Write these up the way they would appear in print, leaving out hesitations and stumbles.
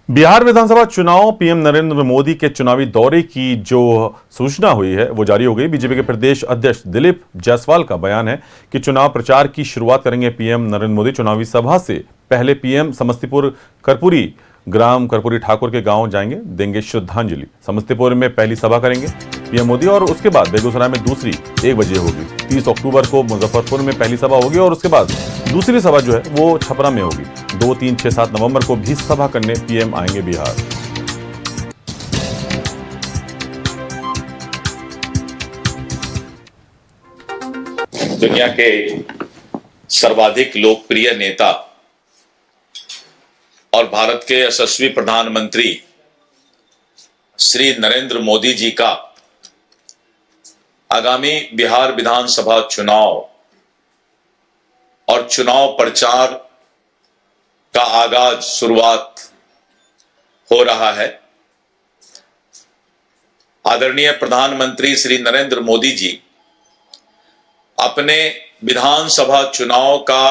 बिहार विधानसभा चुनाव पीएम नरेंद्र मोदी के चुनावी दौरे की जो सूचना हुई है वो जारी हो गई। बीजेपी के प्रदेश अध्यक्ष दिलीप जायसवाल का बयान है कि चुनाव प्रचार की शुरुआत करेंगे पीएम नरेंद्र मोदी। चुनावी सभा से पहले पीएम समस्तीपुर करपुरी ग्राम कर्पूरी ठाकुर के गांव जाएंगे, देंगे श्रद्धांजलि। समस्तीपुर में पहली सभा करेंगे पीएम मोदी और उसके बाद बेगूसराय में दूसरी 1 बजे होगी। 30 अक्टूबर को मुजफ्फरपुर में पहली सभा होगी और उसके बाद दूसरी सभा जो है वो छपरा में होगी। 2, 3, 6, 7 नवंबर को भी सभा करने पीएम आएंगे बिहार। दुनिया के सर्वाधिक लोकप्रिय नेता और भारत के यशस्वी प्रधानमंत्री श्री नरेंद्र मोदी जी का आगामी बिहार विधानसभा चुनाव और चुनाव प्रचार का आगाज शुरुआत हो रहा है। आदरणीय प्रधानमंत्री श्री नरेंद्र मोदी जी अपने विधानसभा चुनाव का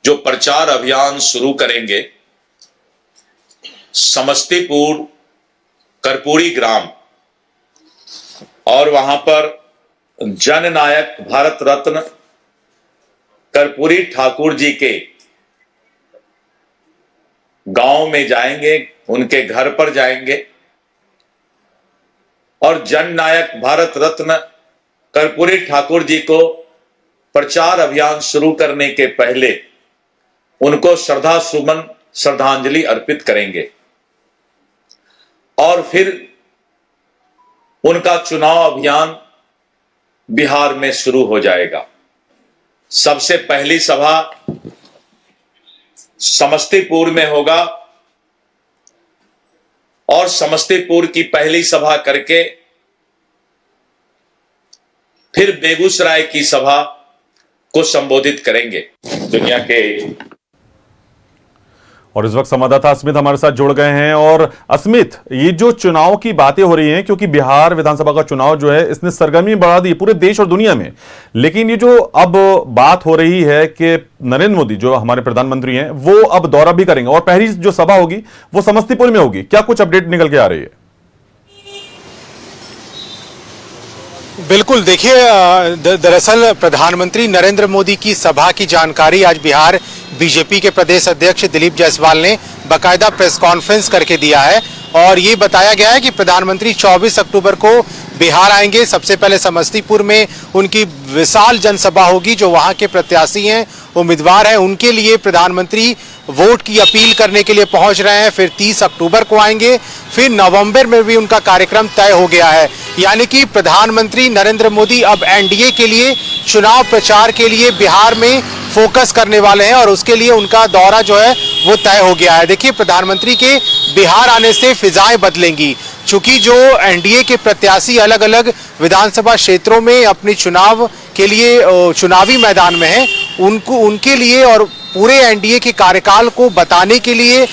जो प्रचार अभियान शुरू करेंगे समस्तीपुर कर्पूरी ग्राम और वहां पर जननायक भारत रत्न कर्पूरी ठाकुर जी के गांव में जाएंगे, उनके घर पर जाएंगे और जननायक भारत रत्न कर्पूरी ठाकुर जी को प्रचार अभियान शुरू करने के पहले उनको श्रद्धा सुमन श्रद्धांजलि अर्पित करेंगे और फिर उनका चुनाव अभियान बिहार में शुरू हो जाएगा। सबसे पहली सभा समस्तीपुर में होगा और समस्तीपुर की पहली सभा करके फिर बेगूसराय की सभा को संबोधित करेंगे। दुनिया के और इस वक्त संवाददाता अस्मित हमारे साथ जुड़ गए हैं। और अस्मित, ये जो चुनाव की बातें हो रही हैं, क्योंकि बिहार विधानसभा का चुनाव जो है इसने सरगर्मी बढ़ा दी पूरे देश और दुनिया में, लेकिन ये जो अब बात हो रही है कि नरेंद्र मोदी जो हमारे प्रधानमंत्री हैं वो अब दौरा भी करेंगे और पहली जो सभा होगी वो समस्तीपुर में होगी। क्या कुछ अपडेट निकल के आ रही है? बिल्कुल, देखिए दरअसल प्रधानमंत्री नरेंद्र मोदी की सभा की जानकारी आज बिहार बीजेपी के प्रदेश अध्यक्ष दिलीप जायसवाल ने बाकायदा प्रेस कॉन्फ्रेंस करके दिया है और ये बताया गया है कि प्रधानमंत्री 24 अक्टूबर को बिहार आएंगे। सबसे पहले समस्तीपुर में उनकी विशाल जनसभा होगी। जो वहां के प्रत्याशी हैं, उम्मीदवार हैं, उनके लिए प्रधानमंत्री वोट की अपील करने के लिए पहुंच रहे हैं। फिर 30 अक्टूबर को आएंगे, फिर नवंबर में भी उनका कार्यक्रम तय हो गया है। यानी कि प्रधानमंत्री नरेंद्र मोदी अब एनडीए के लिए चुनाव प्रचार के लिए बिहार में फोकस करने वाले हैं और उसके लिए उनका दौरा जो है वो तय हो गया है। देखिए, प्रधानमंत्री के बिहार आने से फिजाएं बदलेंगी, चूंकि जो एनडीए के प्रत्याशी अलग अलग विधानसभा क्षेत्रों में अपनी चुनाव के लिए चुनावी मैदान में हैं, उनके लिए और पूरे एनडीए के कार्यकाल को बताने के लिए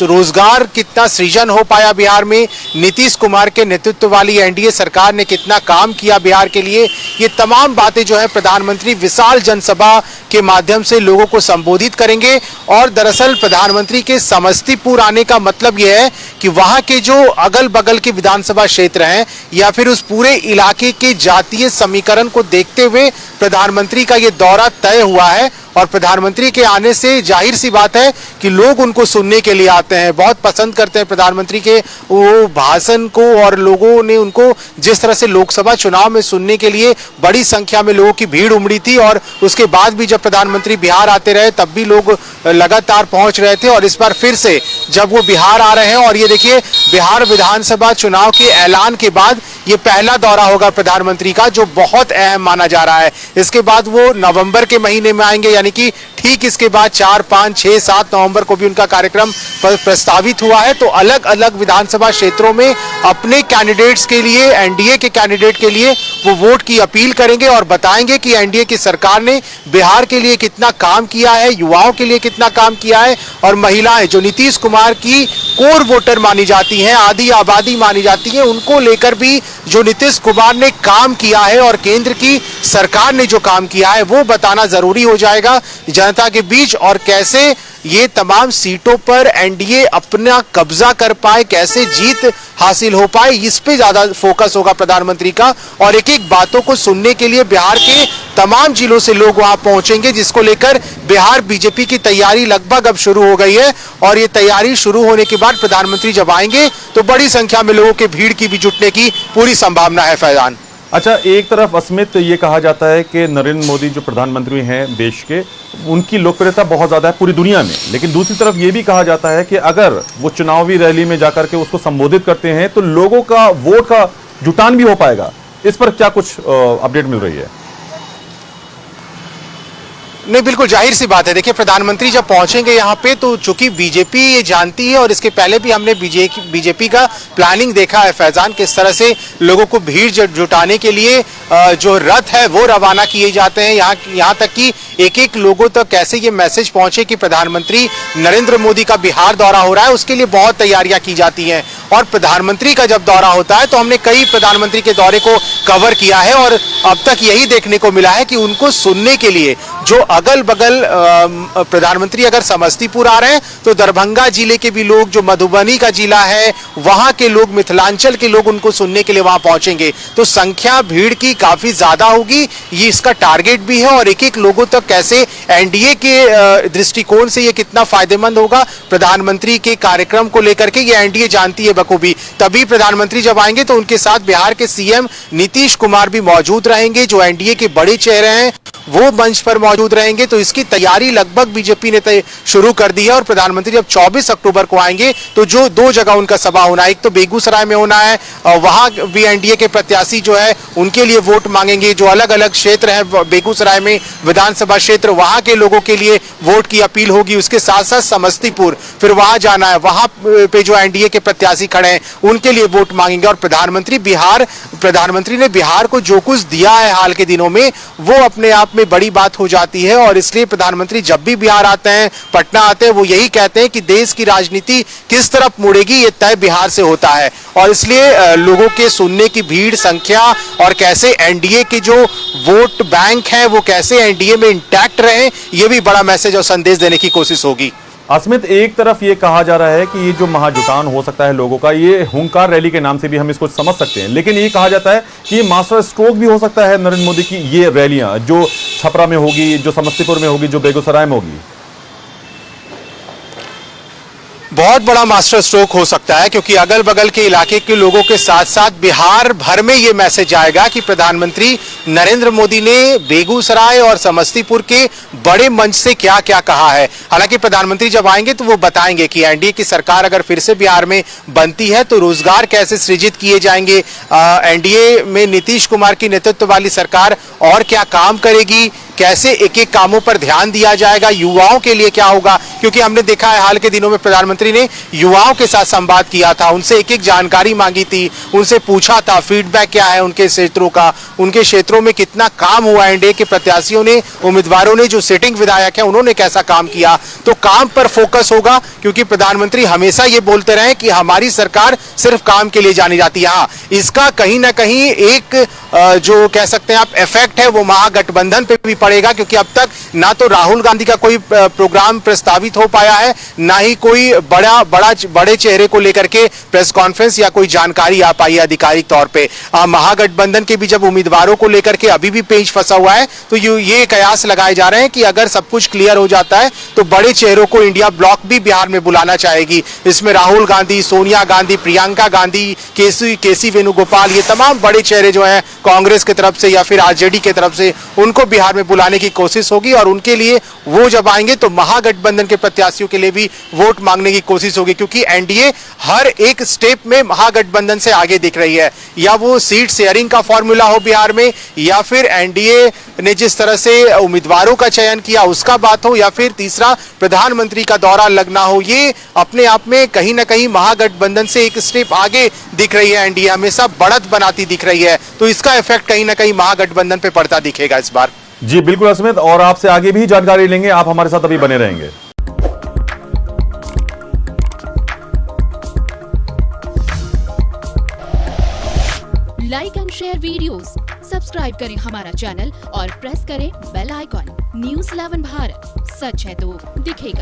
रोजगार कितना सृजन हो पाया बिहार में, नीतीश कुमार के नेतृत्व वाली एनडीए सरकार ने कितना काम किया बिहार के लिए, ये तमाम बातें जो है प्रधानमंत्री विशाल जनसभा के माध्यम से लोगों को संबोधित करेंगे। और दरअसल प्रधानमंत्री के समस्तीपुर आने का मतलब यह है कि वहां के जो अगल बगल के विधानसभा क्षेत्र हैं या फिर उस पूरे इलाके के जातीय समीकरण को देखते हुए प्रधानमंत्री का ये दौरा तय हुआ है। और प्रधानमंत्री के आने से जाहिर सी बात है कि लोग उनको सुनने के लिए आते हैं, बहुत पसंद करते हैं प्रधानमंत्री के वो भाषण को और लोगों ने उनको जिस तरह से लोकसभा चुनाव में सुनने के लिए बड़ी संख्या में लोगों की भीड़ उमड़ी थी और उसके बाद भी जब प्रधानमंत्री बिहार आते रहे तब भी लोग लगातार पहुंच रहे थे और इस बार फिर से जब वो बिहार आ रहे हैं और ये देखिए बिहार विधानसभा चुनाव के ऐलान के बाद ये पहला दौरा होगा प्रधानमंत्री का, जो बहुत अहम माना जा रहा है। इसके बाद वो नवंबर के महीने में आएंगे, यानी कि ठीक इसके बाद 4, 5, 6, 7 नवंबर को भी उनका कार्यक्रम प्रस्तावित हुआ है। तो अलग अलग विधानसभा क्षेत्रों में अपने कैंडिडेट्स के लिए, एनडीए के कैंडिडेट के लिए वो वोट की अपील करेंगे और बताएंगे कि एनडीए की सरकार ने बिहार के लिए कितना काम किया है, युवाओं के लिए कितना काम किया है और महिलाएं जो नीतीश कुमार की कोर वोटर मानी जाती हैं, आधी आबादी मानी जाती है, उनको लेकर भी जो नीतीश कुमार ने काम किया है और केंद्र की सरकार ने जो काम किया है वो बताना जरूरी हो जाएगा। जनता के बीच और कैसे ये तमाम सीटों पर एनडीए अपना कब्जा कर पाए, कैसे जीत हासिल हो पाए, इस पे ज्यादा फोकस होगा प्रधानमंत्री का। और एक एक बातों को सुनने के लिए बिहार के तमाम जिलों से लोग वहां पहुंचेंगे, जिसको लेकर बिहार बीजेपी की तैयारी लगभग अब शुरू हो गई है। और ये तैयारी शुरू होने के बाद प्रधानमंत्री जब आएंगे तो बड़ी संख्या में लोगों के भीड़ की भी जुटने की पूरी संभावना है। फैजान, अच्छा, एक तरफ अस्मित ये कहा जाता है कि नरेंद्र मोदी जो प्रधानमंत्री हैं देश के, उनकी लोकप्रियता बहुत ज़्यादा है पूरी दुनिया में, लेकिन दूसरी तरफ ये भी कहा जाता है कि अगर वो चुनावी रैली में जाकर के उसको संबोधित करते हैं तो लोगों का वोट का जुटान भी हो पाएगा। इस पर क्या कुछ अपडेट मिल रही है? नहीं, बिल्कुल जाहिर सी बात है। देखिए, प्रधानमंत्री जब पहुंचेंगे यहाँ पे तो चूंकि बीजेपी ये जानती है, और इसके पहले भी हमने बीजेपी का प्लानिंग देखा है फैजान, किस तरह से लोगों को भीड़ जुटाने के लिए जो रथ है वो रवाना किए जाते हैं। यहाँ तक कि एक एक लोगों तक कैसे ये मैसेज पहुंचे कि प्रधानमंत्री नरेंद्र मोदी का बिहार दौरा हो रहा है, उसके लिए बहुत तैयारियां की जाती हैं। और प्रधानमंत्री का जब दौरा होता है तो हमने कई प्रधानमंत्री के दौरे को कवर किया है, और अब तक यही देखने को मिला है कि उनको सुनने के लिए जो अगल बगल प्रधानमंत्री अगर समस्तीपुर आ रहे हैं तो दरभंगा जिले के भी लोग, जो मधुबनी का जिला है वहां के लोग, मिथिलांचल के लोग उनको सुनने के लिए वहां पहुंचेंगे। तो संख्या भीड़ की काफी ज्यादा होगी, ये इसका टारगेट भी है। और एक एक लोगों तक कैसे एनडीए के दृष्टिकोण से ये कितना फायदेमंद होगा प्रधानमंत्री के कार्यक्रम को लेकर के, ये एनडीए जानती है बखूबी। तभी प्रधानमंत्री जब आएंगे तो उनके साथ बिहार के सीएम नीतीश कुमार भी मौजूद रहेंगे, जो एनडीए के बड़े चेहरे हैं वो मंच पर मौजूद रहेंगे। तो इसकी तैयारी लगभग बीजेपी ने शुरू कर दी है। और प्रधानमंत्री जब 24 अक्टूबर को आएंगे तो जो दो जगह उनका सभा होना है, एक तो बेगूसराय में होना है, वहां भी एनडीए के प्रत्याशी जो है उनके लिए वोट मांगेंगे। जो अलग अलग क्षेत्र है बेगूसराय में, विधानसभा क्षेत्र, वहां के लोगों के लिए वोट की अपील होगी। उसके साथ साथ समस्तीपुर फिर वहां जाना है, वहां पे जो एनडीए के प्रत्याशी खड़े हैं उनके लिए वोट मांगेंगे। और प्रधानमंत्री ने बिहार को जो कुछ दिया है हाल के दिनों में, वो अपने आप में बड़ी बात हो जाती है। और इसलिए प्रधानमंत्री जब भी बिहार आते हैं, पटना आते हैं, वो यही कहते हैं कि देश की राजनीति किस तरफ मुड़ेगी ये तय बिहार से होता है। और इसलिए लोगों के सुनने की भीड़, संख्या, और कैसे एनडीए के जो वोट बैंक है वो कैसे एनडीए में इंटैक्ट रहे, ये भी बड़ा मैसेज और संदेश देने की कोशिश होगी। अस्मित, एक तरफ ये कहा जा रहा है कि ये जो महाजुटान हो सकता है लोगों का, ये हुंकार रैली के नाम से भी हम इसको समझ सकते हैं, लेकिन ये कहा जाता है कि ये मास्टर स्ट्रोक भी हो सकता है नरेंद्र मोदी की ये रैलियां, जो छपरा में होगी, जो समस्तीपुर में होगी, जो बेगूसराय में होगी। बहुत बड़ा मास्टर स्ट्रोक हो सकता है, क्योंकि अगल बगल के इलाके के लोगों के साथ साथ बिहार भर में ये मैसेज आएगा कि प्रधानमंत्री नरेंद्र मोदी ने बेगूसराय और समस्तीपुर के बड़े मंच से क्या क्या कहा है। हालांकि प्रधानमंत्री जब आएंगे तो वो बताएंगे कि एनडीए की सरकार अगर फिर से बिहार में बनती है तो रोजगार कैसे सृजित किए जाएंगे, एनडीए में नीतीश कुमार की नेतृत्व वाली सरकार और क्या काम करेगी, कैसे एक एक कामों पर ध्यान दिया जाएगा, युवाओं के लिए क्या होगा। क्योंकि हमने देखा है हाल के दिनों में प्रधानमंत्री ने युवाओं के साथ संवाद किया था, उनसे एक एक जानकारी मांगी थी, उनसे पूछा था फीडबैक क्या है उनके क्षेत्रों का, उनके क्षेत्रों में कितना काम हुआ, एनडीए के प्रत्याशियों ने, उम्मीदवारों ने, जो सिटिंग विधायक है उन्होंने कैसा काम किया। तो काम पर फोकस होगा, क्योंकि प्रधानमंत्री हमेशा ये बोलते रहे कि हमारी सरकार सिर्फ काम के लिए जानी जाती है। हाँ, इसका कहीं ना कहीं एक जो कह सकते हैं आप इफेक्ट है वो महागठबंधन पे भी पड़ेगा, क्योंकि अब तक ना तो राहुल गांधी का कोई प्रोग्राम प्रस्तावित हो पाया है, ना ही कोई बड़े चेहरे को लेकर के प्रेस कॉन्फ्रेंस या कोई जानकारी आ पाई है आधिकारिक तौर पे। महागठबंधन के भी जब उम्मीदवारों को लेकर के अभी भी पेच फंसा हुआ है, तो ये कयास लगाए जा रहे हैं कि अगर सब कुछ क्लियर हो जाता है तो बड़े चेहरों को इंडिया ब्लॉक भी बिहार में बुलाना चाहेगी। इसमें राहुल गांधी, सोनिया गांधी, प्रियंका गांधी, केसी वेणुगोपाल, ये तमाम बड़े चेहरे जो हैं कांग्रेस की तरफ से या फिर आरजेडी की तरफ से, उनको बिहार में बुलाने की कोशिश होगी। और उनके लिए वो जब आएंगे तो महागठबंधन के प्रत्याशियों के लिए भी वोट मांगने की कोशिश होगी, क्योंकि एनडीए हर एक स्टेप में महागठबंधन से आगे दिख रही है। या वो सीट शेयरिंग का फॉर्मूला हो बिहार में, या फिर एनडीए ने जिस तरह से उम्मीदवारों का चयन किया उसका बात हो, या फिर तीसरा प्रधानमंत्री का दौरा लगना हो, ये अपने आप में कहीं ना कहीं महागठबंधन से एक स्टेप आगे दिख रही है। एनडीए हमेशा बढ़त बनाती दिख रही है, तो इसका इफेक्ट कहीं ना कहीं महागठबंधन पे पड़ता दिखेगा इस बार। जी बिल्कुल अस्मित, और आपसे आगे भी जानकारी लेंगे, आप हमारे साथ अभी बने रहेंगे। Like and share videos, subscribe करें हमारा चैनल और प्रेस करें बेल आइकॉन। न्यूज़ 11 भारत, सच है तो दिखेगा।